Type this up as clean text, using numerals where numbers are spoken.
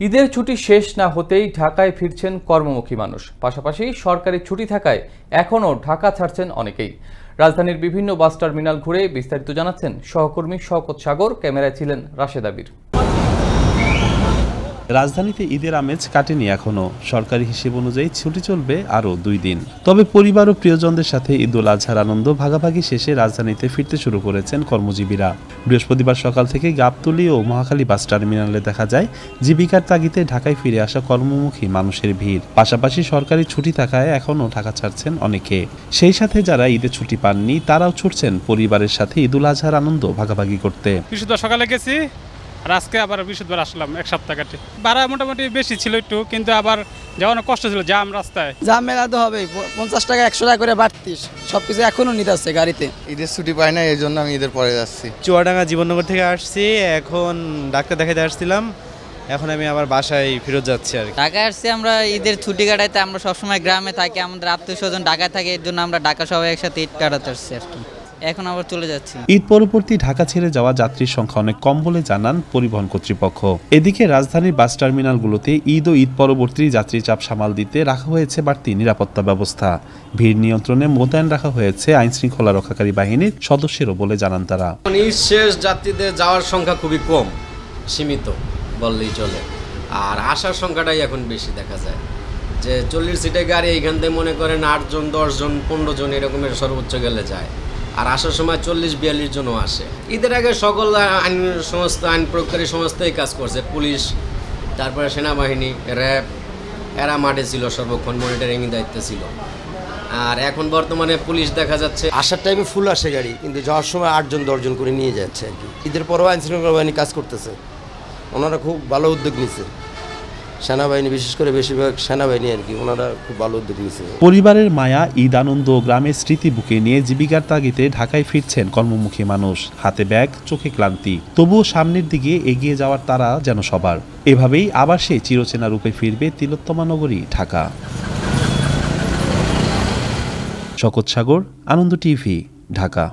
ঈদের ছুটি শেষ না হতেই ঢাকায় ফিরছেন কর্মমুখী মানুষ। পাশাপাশি সরকারি ছুটি থাকায় এখনও ঢাকা ছাড়ছেন অনেকেই। রাজধানীর বিভিন্ন বাস টার্মিনাল ঘুরে বিস্তারিত জানাচ্ছেন সহকর্মী শওকত সাগর। ক্যামেরায় ছিলেন রাশেদ আবির। রাজধানীতে ঈদের আমেজ কাটেনি এখনো। সরকারি হিসেব অনুযায়ী ছুটি চলবে আরও 2 দিন। তবে পরিবার ও প্রিয়জনদের সাথে ঈদুল আজহার আনন্দ ভাগাভাগি শেষে রাজধানীতে ফিরতে শুরু করেছেন কর্মজীবীরা। বৃহস্পতিবার সকাল থেকে গাবতলী ও মহাখালী বাস টার্মিনালে দেখা যায় জীবিকার তাগিদে ঢাকায় ফিরে আসা কর্মমুখী মানুষের ভিড়। পাশাপাশি সরকারি ছুটি থাকায় এখনও ঢাকা ছাড়ছেন অনেকে। সেই সাথে যারা ঈদের ছুটি পাননি তারাও ছুটছেন পরিবারের সাথে ঈদুল আজহার আনন্দ ভাগাভাগি করতে। বৃহস্পতিবার সকালে গেছি আর আজকে আবার বৃহস্পতিবার আসলাম, এক সপ্তাহ কাটে। ভাড়া মোটামুটি বেশি ছিল একটু, কিন্তু আবার যাওয়ানো কষ্ট ছিল, জাম রাস্তায়। জাম মেলা তো হবে, 50 টাকা 100 টাকা করে বাড়তি সবকিছু এখনো নিতে আসছে গাড়িতে। ঈদের ছুটি পাই না, এই জন্য আমি ঈদের পরে যাচ্ছি। চুয়াডাঙ্গা জীবননগর থেকে আসছি, এখন ডাক্তার দেখাতে আসছিলাম, এখন আমি আবার বাসায় ফেরত যাচ্ছি আর কি। ঢাকায় আসছি আমরা ঈদের ছুটি কাটাইতে। আমরা সবসময় গ্রামে থাকি, আমাদের আত্মীয় স্বজন ঢাকায় থাকে, এর জন্য আমরা ঢাকা সবাই একসাথে ঈদ কাটাতে আসছি আর কি। এখন আবার চলে যাচ্ছি। ঈদ পরবর্তী ঢাকা ছেড়ে যাওয়া যাত্রীর সংখ্যা অনেক কম বলে জানান পরিবহন কর্তৃপক্ষ। এদিকে রাজধানীর বাস টার্মিনালগুলোতে ঈদ ও ঈদ পরবর্তী যাত্রী চাপ সামাল দিতে রাখা হয়েছে বাড়তি নিরাপত্তা ব্যবস্থা। ভিড় নিয়ন্ত্রণে মোতায়েন রাখা হয়েছে আইন শৃঙ্খলা রক্ষাকারী বাহিনীর সদস্যেরও বলে জানান তারা। ঈদ শেষ যাত্রীদের যাওয়ার সংখ্যা খুবই কম, সীমিত বললেই চলে। আর আসার সংখ্যাটাই এখন বেশি দেখা যায়, যে 40 সিটের গাড়ি এইখান থেকে মনে করেন 8 জন 10 জন 15 জন এরকমের সর্বোচ্চ গেলে যায়। আর আসার সময় 40-42 জনও আসে। ঈদের আগে সকল আইন প্রয়োগকারী সংস্থাই কাজ করছে, পুলিশ, তারপরে সেনাবাহিনী, র্যাব, এরা মাঠে ছিল, সর্বক্ষণ মনিটরিং দায়িত্ব ছিল। আর এখন বর্তমানে পুলিশ দেখা যাচ্ছে। আসার টাইমে ফুল আসে গাড়ি, কিন্তু যাওয়ার সময় 8 জন 10 জন করে নিয়ে যাচ্ছে আর কি। ঈদের পরেও আইন শৃঙ্খলা বাহিনী কাজ করতেছে, ওনারা খুব ভালো উদ্যোগ নিচ্ছে। সেনাবাহিনী, বিশেষ করে বেশিরভাগ সেনাবাহিনী আর কি, ওনারা খুব ভালো উদ্যোগ নিচ্ছে। পরিবারের মায়া, ঈদ আনন্দ, গ্রামের স্মৃতি বুকে নিয়ে জীবিকার তাগিদে ঢাকায় ফিরছেন কর্মমুখী মানুষ। হাতে ব্যাগ, চোখে ক্লান্তি, তবুও সামনের দিকে এগিয়ে যাওয়ার তারা যেন সবার। এভাবেই আবার সেই চিরচেনা রূপে ফিরবে তিলোত্তমা নগরী ঢাকা। শওকত সাগর, আনন্দ টিভি, ঢাকা।